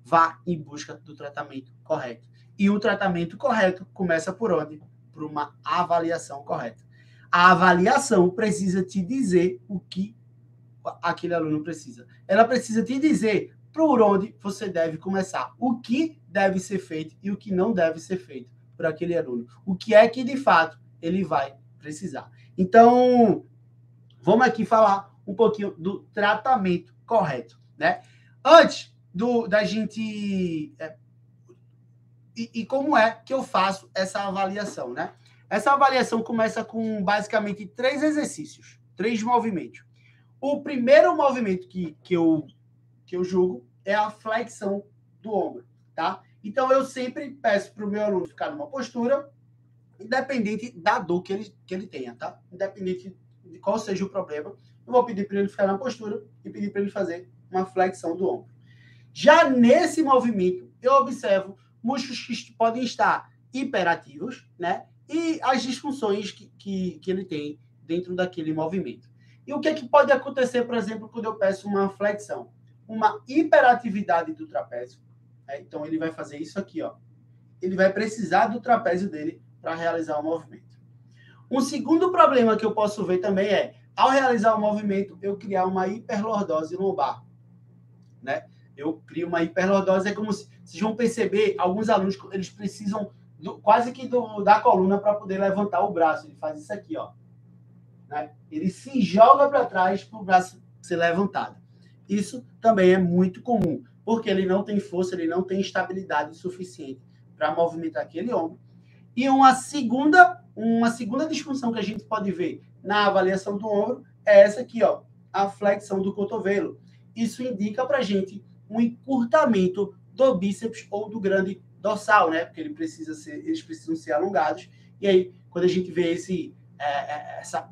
vá em busca do tratamento correto. E o tratamento correto começa por onde? Por uma avaliação correta. A avaliação precisa te dizer o que aquele aluno precisa. Ela precisa te dizer por onde você deve começar, o que deve ser feito e o que não deve ser feito por aquele aluno. O que é que, de fato, ele vai precisar. Então, vamos aqui falar um pouquinho do tratamento correto, né? Antes da gente... E como é que eu faço essa avaliação, né? Essa avaliação começa com, basicamente, 3 exercícios, 3 movimentos. O primeiro movimento que eu julgo é a flexão do ombro, tá? Então, eu sempre peço para o meu aluno ficar numa postura, independente da dor que ele tenha, tá? Independente de qual seja o problema, eu vou pedir para ele ficar na postura e pedir para ele fazer uma flexão do ombro. Já nesse movimento, eu observo músculos que podem estar hiperativos, né? E as disfunções que ele tem dentro daquele movimento. E o que é que pode acontecer, por exemplo, quando eu peço uma flexão? Uma hiperatividade do trapézio. Né? Então, ele vai fazer isso aqui, ó. Ele vai precisar do trapézio dele para realizar o movimento. Um segundo problema que eu posso ver também é, ao realizar o movimento, eu criar uma hiperlordose lombar. Né? Eu crio uma hiperlordose, é como se vocês vão perceber, alguns alunos, eles precisam quase que da coluna para poder levantar o braço. Ele faz isso aqui, ó. Né? Ele se joga para trás para o braço ser levantado. Isso também é muito comum, porque ele não tem força, ele não tem estabilidade suficiente para movimentar aquele ombro. E uma segunda disfunção que a gente pode ver na avaliação do ombro é essa aqui, ó, a flexão do cotovelo. Isso indica para a gente um encurtamento do bíceps ou do grande dorsal, né? Porque eles precisam ser alongados. E aí, quando a gente vê essa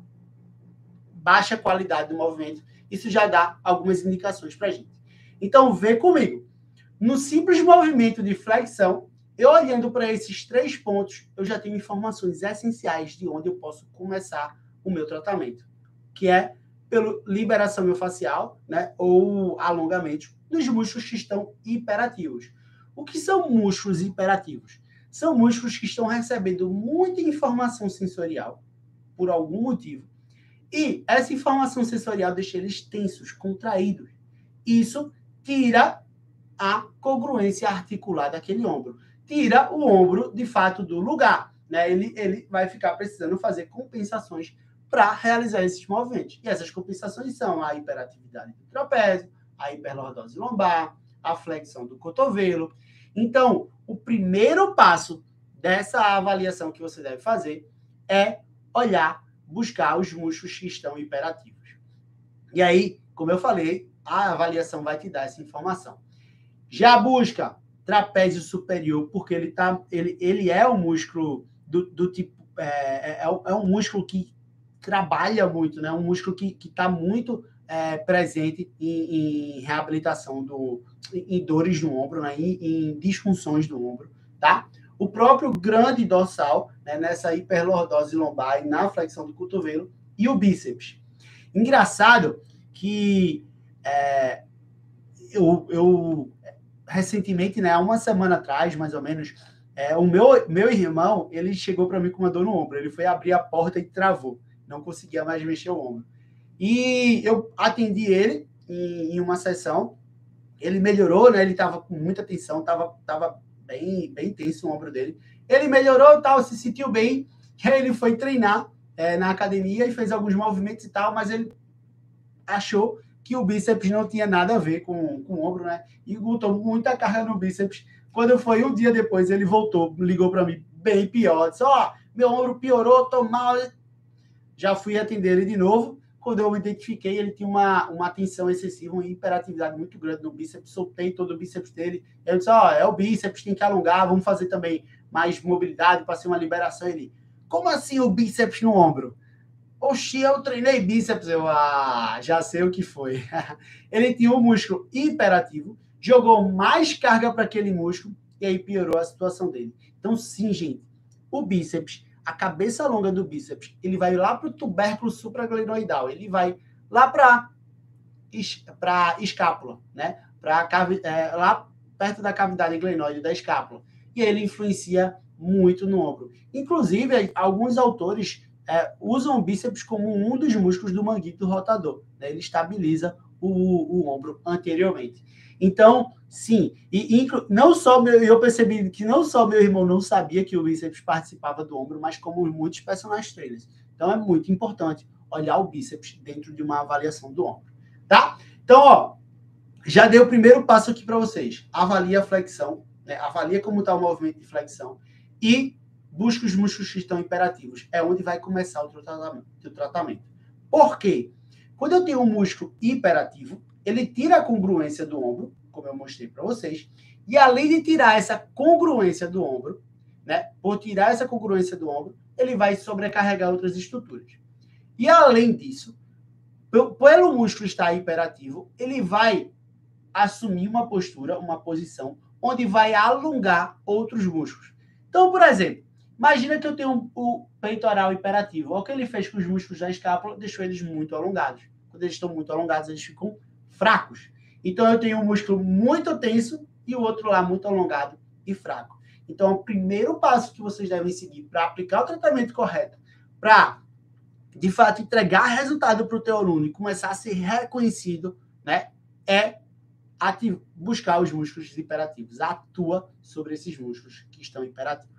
baixa qualidade do movimento, isso já dá algumas indicações para a gente. Então, vê comigo. No simples movimento de flexão, eu olhando para esses 3 pontos, eu já tenho informações essenciais de onde eu posso começar o meu tratamento, que é pela liberação miofascial, né, ou alongamento dos músculos que estão hiperativos. O que são músculos hiperativos? São músculos que estão recebendo muita informação sensorial, por algum motivo, e essa informação sensorial deixa eles tensos, contraídos. Isso tira a congruência articular daquele ombro. Tira o ombro, de fato, do lugar. Né? Ele vai ficar precisando fazer compensações para realizar esses movimentos. E essas compensações são a hiperatividade do trapézio, a hiperlordose lombar, a flexão do cotovelo. Então, o primeiro passo dessa avaliação que você deve fazer é olhar, buscar os músculos que estão hiperativos. E aí, como eu falei, a avaliação vai te dar essa informação. Já busca trapézio superior, porque ele é um músculo do tipo... É um músculo que trabalha muito, né? Um músculo que está muito presente em reabilitação, em dores no ombro, né? Em disfunções do ombro, tá? O próprio grande dorsal, né? Nessa hiperlordose lombar e na flexão do cotovelo, e o bíceps. Engraçado que eu recentemente, né, há uma semana atrás, mais ou menos, o meu irmão, ele chegou para mim com uma dor no ombro. Ele foi abrir a porta e travou. Não conseguia mais mexer o ombro. E eu atendi ele em uma sessão. Ele melhorou, né? Ele estava com muita tensão, estava bem tenso o ombro dele. Ele melhorou, tal, se sentiu bem. E aí ele foi treinar na academia e fez alguns movimentos e tal, mas ele achou que o bíceps não tinha nada a ver com o ombro, né? E botou muita carga no bíceps. Quando foi um dia depois, ele voltou, ligou para mim, bem pior. Disse, meu ombro piorou, tô mal. Já fui atender ele de novo. Quando eu identifiquei, ele tinha uma tensão excessiva, uma hiperatividade muito grande no bíceps. Soltei todo o bíceps dele. Eu disse, é o bíceps, tem que alongar, vamos fazer também mais mobilidade para ser uma liberação. Ele, como assim o bíceps no ombro? Oxi, eu treinei bíceps. Eu, já sei o que foi. Ele tinha um músculo hiperativo, jogou mais carga para aquele músculo e aí piorou a situação dele. Então, sim, gente, o bíceps, a cabeça longa do bíceps, ele vai lá para o tubérculo supraglenoidal, ele vai lá para escápula, né? Lá perto da cavidade glenoide da escápula. E ele influencia muito no ombro. Inclusive, alguns autores usam o bíceps como um dos músculos do manguito rotador. Né? Ele estabiliza o ombro anteriormente. Então, sim, não só eu percebi que não só meu irmão não sabia que o bíceps participava do ombro, mas como muitos personal trainers. Então, é muito importante olhar o bíceps dentro de uma avaliação do ombro. Tá? Então, ó, já dei o primeiro passo aqui para vocês. Avalia a flexão, né? Avalia como está o movimento de flexão e busca os músculos que estão imperativos. É onde vai começar o teu tratamento. Por quê? Quando eu tenho um músculo hiperativo, ele tira a congruência do ombro, como eu mostrei para vocês, e além de tirar essa congruência do ombro, né? Por tirar essa congruência do ombro, ele vai sobrecarregar outras estruturas. E além disso, pelo músculo estar hiperativo, ele vai assumir uma postura, uma posição, onde vai alongar outros músculos. Então, por exemplo, imagina que eu tenho o peitoral hiperativo. Olha o que ele fez com os músculos da escápula, deixou eles muito alongados. Quando eles estão muito alongados, eles ficam fracos. Então, eu tenho um músculo muito tenso e o outro lá muito alongado e fraco. Então, o primeiro passo que vocês devem seguir para aplicar o tratamento correto, para, de fato, entregar resultado para o teu aluno e começar a ser reconhecido, né, é buscar os músculos hiperativos. Atua sobre esses músculos que estão hiperativos.